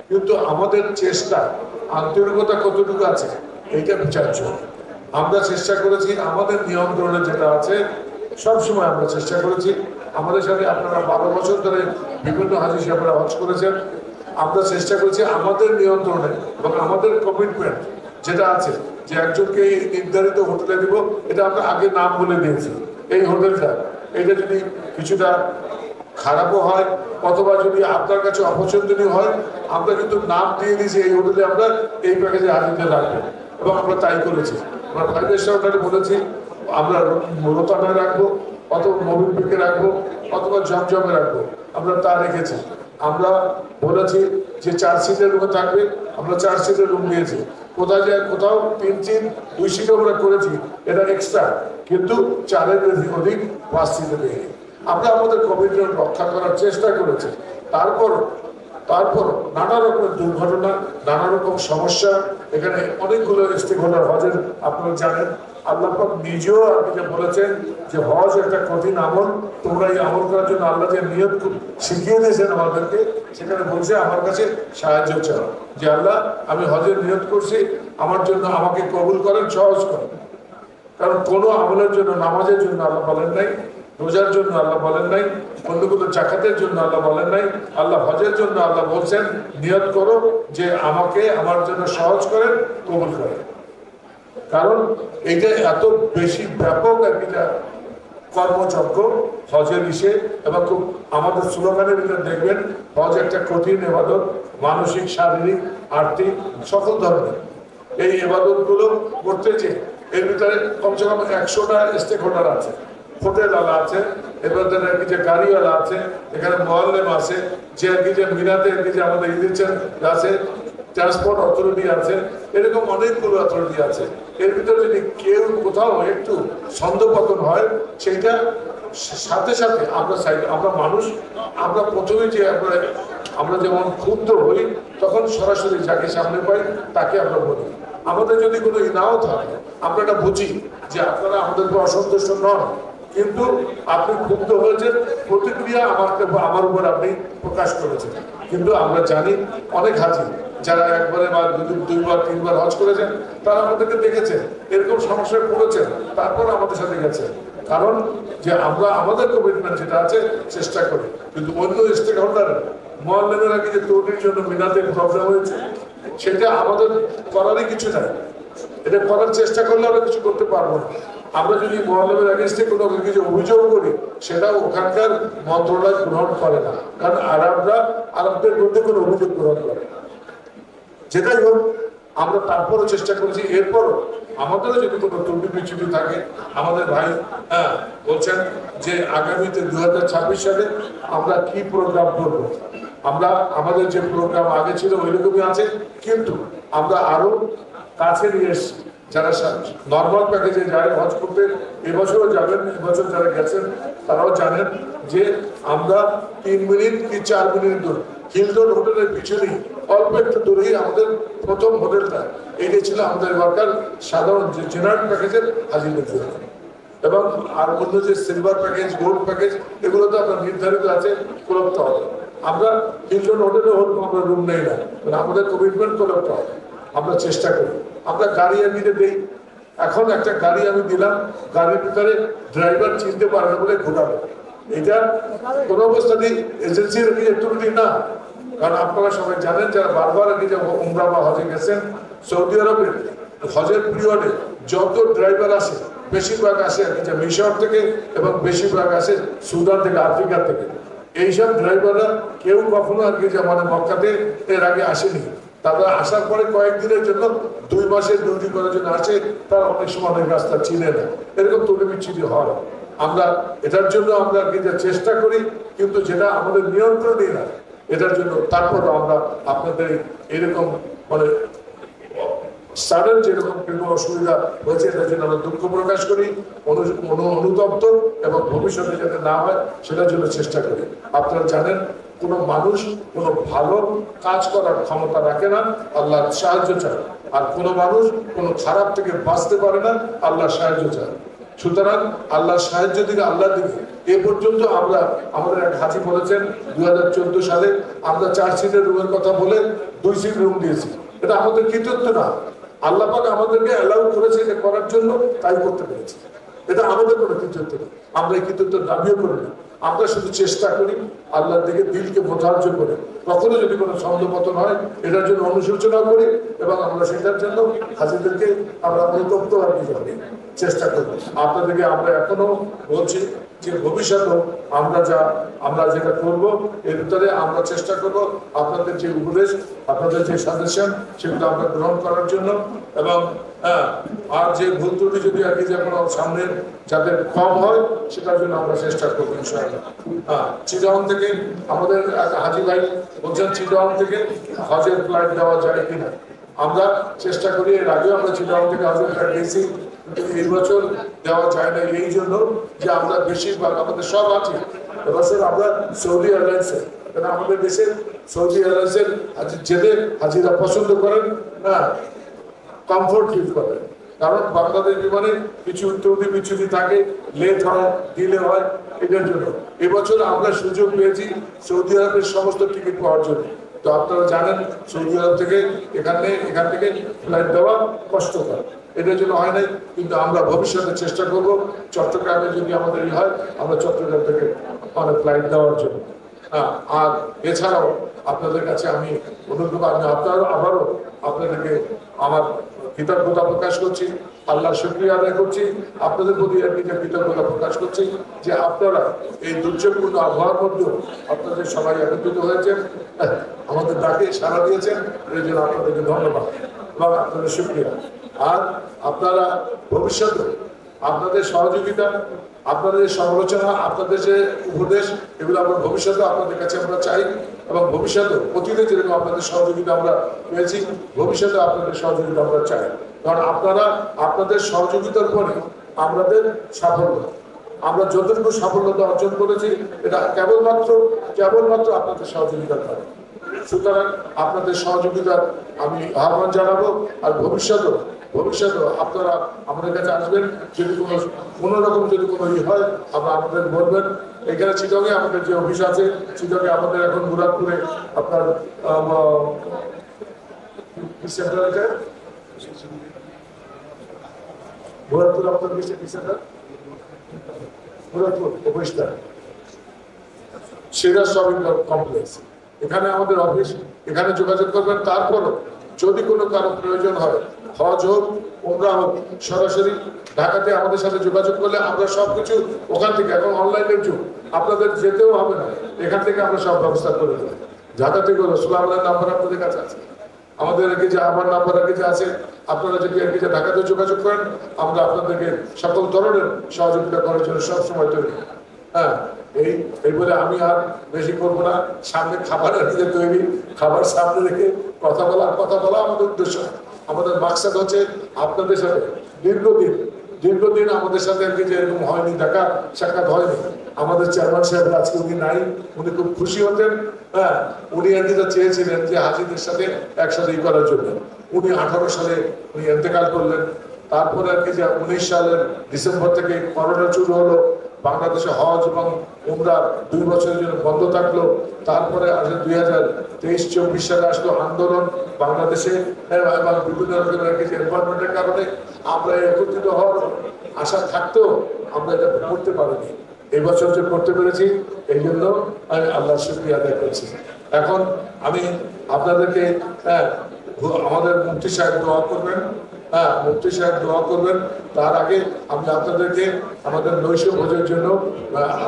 কিন্তু আমাদের চেষ্টা আন্তরিকতা কতটুকু আছে এইটা বিচার্য। আমরা চেষ্টা করেছি আমাদের নিয়ন্ত্রণে যেটা আছে, সবসময় আমরা চেষ্টা করেছি। আমাদের সাথে আপনারা 12 বছর ধরে বিভিন্ন হাজি সাহেবরা হজ করেছেন। আমরা চেষ্টা করেছি আমাদের নিয়ন্ত্রণে এবং আমাদের কমিটমেন্ট যেটা আছে যে একজনকে এই নির্ধারিত হোটেলে দিব, এটা আমরা আগে নাম বলে দিয়েছি। এই হোটেলটা এটা যদি কিছুটা খারাপও হয় অথবা যদি আপনার কাছে অপছন্দনীয় হয়, আমরা কিন্তু নাম দিয়ে দিয়েছি এই হোটেলে আমরা এই প্যাকেজে হাজিতে রাখবো, এবং আমরা তাই করেছি। আমরা 5 স্টার হোটেলে বলেছি আমরা রোতানায় রাখবো, অথবা মোবিলকে রাখবো, অথবা জমজমে রাখবো, আমরা তা রেখেছি। আমরা বলেছি যে 4 সিটের রুমে থাকবে, আমরা 4 সিটের রুম দিয়েছি। কোথায় যায় কোথাও 3 সিট 2 সিট আমরা করেছি, এটা এক্সট্রা, কিন্তু 4-এর অধিক 5 সিটে পেয়ে আমরা আমাদের কমিটমেন্ট রক্ষা করার চেষ্টা করেছি। তারপর নানা রকমের দুর্ঘটনা, নানা রকম সমস্যা, এখানে অনেকগুলো স্টেক হোল্ডার হজের আপনারা জানেন। আল্লাহ পাক নিজেও আপনি বলেছেন যে হজ একটা কঠিন আমল, তোমরা এই আমল করার জন্য আল্লাহ যে নিয়ত শিখিয়ে দিয়েছেন আমাদেরকে, সেখানে বলছে আমার কাছে সাহায্য চাও, যে আল্লাহ আমি হজের নিয়ত করছি, আমার জন্য আমাকে কবুল করেন, সহজ করেন। কারণ কোনো আমলের জন্য, নামাজের জন্য আল্লাহ বলেন নাই, রোজার জন্য আল্লাহ বলেন নাই, অন্যগুলো জাকাতের জন্য আল্লাহ বলেন নাই। আল্লাহ হজের জন্য আল্লাহ বলছেন নিয়ত করো যে আমাকে আমার জন্য সহজ করেন, কবুল করেন। কারণ এইটা এত বেশি ব্যাপক একটা কর্মযজ্ঞ হজের ইসে, এবং খুব আমাদের স্লোগানের ভিতরে দেখবেন হজ একটা কঠিন ইবাদত, মানসিক, শারীরিক, আর্থিক সকল ধরনের। এই ইবাদতগুলো করতে যে এর ভিতরে কমসে কম 100টা স্টেক হোল্ডার আছে, হোটেলওয়ালা আছে, এবার আর কি যে গাড়িওয়ালা আছে, এখানে মোয়াল্লেম আছে, যে আর কি যে মিনাতে আর কি যে আমাদের ইলেকশন আছে, ট্রান্সপোর্ট অথরিটি আছে, এরকম অনেকগুলো অথরিটি আছে। এর ভিতরে যদি কেউ কোথাও একটু ছন্দপতন হয়, সেইটা সাথে সাথে আমরা মানুষ, আমরা প্রথমে যে আমরা যেমন ক্ষুব্ধ হই, তখন সরাসরি যাকে সামনে পাই তাকে আমরা বলি। আমাদের যদি কোনো নাও থাকে, আমরা এটা বুঝি যে আপনারা আমাদেরকে অসন্তুষ্ট নন, কিন্তু আপনি ক্ষুব্ধ হয়েছেন, প্রতিক্রিয়া আমার উপর আপনি প্রকাশ করেছেন। কিন্তু আমরা জানি অনেক হাজি যারা একবারে বা 2বার 3বার হজ করেছেন, তারা আমাদেরকে দেখেছেন, এরকম সমস্যায় পড়েছেন, তারপর আমাদের সাথে গেছেন। কারণ যে আমরা আমাদের কমিটমেন্ট যেটা আছে চেষ্টা করি, কিন্তু অন্য স্টেক হোল্ডার মোয়াল্লেমের আগে যে তৈরির জন্য মিনাতে প্রবলেম হয়েছে, সেটা আমাদের করারই কিছু নাই। এটা করার চেষ্টা করলে আমরা কিছু করতে পারবো না। আমরা যদি মোয়াল্লেমের এগেইনস্টে কোনো কিছু অভিযোগ করি, সেটা ওখানকার মন্ত্রণালয় গ্রহণ করে না, কারণ আরবদের মধ্যে কোনো অভিযোগ গ্রহণ করে না। যেটাই হোক, আমরা তারপরও চেষ্টা করেছি। এরপরও আমাদেরও যদি কোনো ত্রুটি বিচ্যুতি থাকে, আমাদের ভাই বলছেন যে আগামীতে 2026 সালে আমরা কি প্রোগ্রাম করব। আমরা আমাদের যে প্রোগ্রাম আগে ছিল ওইরকমই আছে, কিন্তু আমরা আরো কাছে নিয়ে এসেছি। যারা নর্মাল প্যাকেজে যায় হজ করতে, এবছরও যাবেন, এবছর যারা গেছেন তারাও জানেন যে আমরা 3 মিনিট কি 4 মিনিট দূর হিলটন হোটেলের পিছনেই অল্প একটু দূরেই আমাদের প্রথম হোটেলটা। এটাই ছিল আমাদের এবারকার সাধারণ যে জেনারেল প্যাকেজের হাজিদের জন্য। এবং আর অন্য যে সিলভার প্যাকেজ, গোল্ড প্যাকেজ, এগুলো তো আপনার নির্ধারিত আছে, করতে হবে। আমরা হিলটন হোটেলে আমরা রুম নেই না, আমাদের কমিটমেন্ট করতে হবে। আমরা চেষ্টা করি, আমরা গাড়ি এমনিতে দিই। এখন একটা গাড়ি আমি দিলাম, গাড়ির ভিতরে ড্রাইভার চিনতে পারে না বলে ঘোরাবে, এটা কোনো অবস্থাতেই এজেন্সির ত্রুটি না। কারণ আপনারা সবাই জানেন, যারা বারবার আগে যে উমরা বা হজে গেছেন, সৌদি আরবের হজের পিরিয়ডে যত ড্রাইভার আসে, বেশিরভাগ আসে আর কি যে মিশর থেকে, এবং বেশিরভাগ আসে সুদান থেকে, আফ্রিকা থেকে। এইসব ড্রাইভাররা কেউ কখনো আর কি যে আমাদের মক্কাতে এর আগে আসেনি। তারা আসার পরে কয়েকদিনের জন্য, 2 মাসের ডিউটি করার জন্য আসে, তারা অনেক সময় অনেক রাস্তা চিনে না, এরকম ত্রুটি বিচ্ছুতি হয়। আমরা এটার জন্য আমরা চেষ্টা করি, কিন্তু যেটা আমাদের নিয়ন্ত্রণই না এটার জন্য। তারপর আমরা আপনাদের এরকম মানে সাডেন যেরকম কোনো অসুবিধা হয়েছে, এটার জন্য আমরা দুঃখ প্রকাশ করি, অনুতপ্ত, এবং ভবিষ্যতে যাতে না হয় সেটার জন্য চেষ্টা করি। আপনারা জানেন, কোনো মানুষ কোনো ভালো কাজ করার ক্ষমতা রাখে না, আল্লাহর সাহায্য চায়। আর কোনো মানুষ কোনো খারাপ থেকে বাঁচতে পারে না, আল্লাহর সাহায্য চায়। সুতরাং আল্লাহ সাহায্য দিকে আল্লাহ দিকে এ পর্যন্ত আমরা আমাদের এক হাজি বলেছেন 2014 সালে আমরা 4 সিটের রুমের কথা বলে 2 সিট রুম দিয়েছি। এটা আমাদের কৃতিত্ব না, আল্লাহ পাক আমাদেরকে অ্যালাউ করেছে এটা করার জন্য, তাই করতে পেরেছি। এটা আমাদের কোনো কৃতিত্ব না, আমরা এই কৃতিত্ব দাবিও করি না। আমরা শুধু চেষ্টা করি আল্লাহর দিকে দিলকে মোতাজ্জ করে, কখনো যদি কোনো ছন্দপতন হয় এটার জন্য অনুশোচনা করি এবং আমরা সেটার জন্য হাজিদেরকে আমরা অনুতপ্ত আর কি করি, চেষ্টা করি। আপনাদেরকে আমরা এখনো বলছি যে ভবিষ্যতেও আমরা যেটা করব এর ভিতরে আমরা চেষ্টা করব আপনাদের যে উপদেশ, আপনাদের যে সাজেশন সেগুলো আমরা গ্রহণ করার জন্য এবং আর যে ভুল ত্রুটি যদি আর কি যে কোনো সামনে যাতে কম হয় সেটার জন্য আমরা চেষ্টা করবো ইনশাআল্লাহ। চিটাগং থেকে আমাদের হাজি ভাই বলছেন চিটাগং থেকে হজের ফ্লাইট দেওয়া যায় কিনা। আমরা চেষ্টা করি, এর আগেও আমরা চিটাগং থেকে হজের ফ্লাইট দিয়েছি, কিন্তু এই বছর দেওয়া যায় না এই জন্য যে আমরা বেশিরভাগ আমাদের সব আছে এবছর আমরা সৌদি এয়ারলাইন্সে, কারণ আমাদের দেশের সৌদি এয়ারলাইন্সের যেতে হাজিরা পছন্দ করেন, কমফোর্ট ফিল করেন। কারণ বাংলাদেশ বিমানে কিছু ত্রুটি বিচ্যুতি থাকে, লেট হয়, ডিলে হয়, এটার জন্য এবছর আমরা সুযোগ পেয়েছি সৌদি আরবের সমস্ত টিকিট পাওয়ার জন্য। তো আপনারা জানেন সৌদি আরব থেকে এখান থেকে ফ্লাইট দেওয়া কষ্টকর, এটার জন্য হয় নাই, কিন্তু আমরা ভবিষ্যতে চেষ্টা করব চট্টগ্রামে যদি আমাদের হয় আমরা চট্টগ্রাম থেকে অনেক ফ্লাইট দেওয়ার জন্য। আর এছাড়াও আপনাদের কাছে আমি আবারও আপনাদেরকে আমার কৃতজ্ঞতা প্রকাশ করছি, আল্লাহর শুকরিয়া আদায় করছি, আপনাদের প্রতি কৃতজ্ঞতা প্রকাশ করছি যে আপনারা এই দুর্যোগপূর্ণ আবহাওয়ার মধ্যেও আপনাদের সবাই একত্রিত হয়েছেন, আমাদের ডাকে সাড়া দিয়েছেন, এর জন্য আপনাদেরকে ধন্যবাদ এবং আপনাদের শুকরিয়া। আর আপনারা ভবিষ্যতে আপনাদের সহযোগিতা, আপনাদের সমালোচনা, আপনাদের যে উপদেশ, এগুলো আমরা ভবিষ্যতে আপনাদের কাছে আমরা চাই এবং ভবিষ্যতে অতীতে যেরকম আপনাদের সহযোগিতা আমরা পেয়েছি ভবিষ্যতে আপনাদের সহযোগিতা আমরা চাই। কারণ আপনাদের সহযোগিতার পরে আমাদের সাফল্য, আমরা যতটুকু সাফল্যতা অর্জন করেছি এটা কেবলমাত্র আপনাদের সহযোগিতার কারণে। সুতরাং আপনাদের সহযোগিতার আমি আহ্বান জানাবো। আর ভবিষ্যতেও আপনারা আমাদের কাছে আসবেন, যদি কোনো রকম যদি কোনো হয় আমরা আমাদের বলবেন। এখানে চিটাগংয়ে আমাদের যে অফিস আছে, চিটাগংয়ে আমাদের এখন মুরাদপুরে আপনার মুরাদপুর আপনার মুরাদপুর অফিসটা সিরাজ শপিং কমপ্লেক্স, এখানে আমাদের অফিস, এখানে যোগাযোগ করবেন। তারপরও যদি কোনো কারো প্রয়োজন হয়, হজ হোক উমরা হোক, সরাসরি ঢাকাতে আমাদের সাথে যোগাযোগ করলে আমরা সবকিছু ওখান থেকে, এখন অনলাইনের যুগ, আপনাদের যেতেও হবে না, এখান থেকে আমরা সব ব্যবস্থা করে দেবো। ঢাকা থেকে রসুল আমাদের নাম্বার আপনাদের কাছে আছে, আমাদের যে আমার নাম্বার আছে, আপনারা যদি ঢাকাতে যোগাযোগ করেন আমরা আপনাদেরকে সকল ধরনের সহযোগিতা করার জন্য সবসময় তৈরি। এই বলে আমি আর বেশি করবো না। সামনে খাবারের দিকে তৈরি, খাবার সামনে রেখে কথা বলা আমাদের উদ্দেশ্য। আমাদের মাকসাদ হচ্ছে আপনাদের সাথে দীর্ঘদিন আমাদের সাথে আর কি যে এরকম হয়নি, দেখা সাক্ষাৎ হয়নি। আমাদের চেয়ারম্যান সাহেব আজকে উনি নাই, উনি খুব খুশি হতেন। উনি আর কি চেয়েছিলেন যে হাজিদের সাথে একসাথে করার জন্য। উনি 18 সালে উনি ইন্তেকাল করলেন। তারপরে আর কি যে 19 সালের ডিসেম্বর থেকে করোনা শুরু হলো, বাংলাদেশে হজ এবং উমরা 2 বছরের জন্য বন্ধ থাকলো। তারপরে আসলে 2023-24 সালে আসলো আন্দোলন বাংলাদেশে এবং বিভিন্ন রকমের এনভায়রনমেন্টের কারণে আমরা একত্রিত হওয়ার আশা থাকতেও আমরা এটা করতে পারিনি। এই বছর যে করতে পেরেছি এই জন্য আমি আল্লাহর শুকরিয়া আদায় করছি। এখন আমি আপনাদেরকে আমাদের মুফতি সাহেব দোয়া করবেন, মুফতি সাহেব দোয়া করবেন। তার আগে আমি আপনাদেরকে আমাদের নৈশ ভোজের জন্য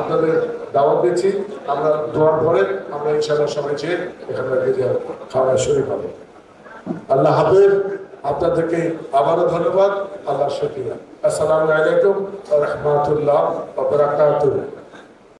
আপনাদের দাওয়াত দিচ্ছি। আমরা দোয়ার পরে আমরা ইনশাআল্লাহ সবাই চেয়ে এখানে খাওয়া শুরু পাবো। আল্লাহ হাফেজ, আপনাদেরকে আবারও ধন্যবাদ, আল্লাহ শুকরিয়া। আসসালামু আলাইকুম ওয়া রাহমাতুল্লাহ ওয়া বারাকাতুহু।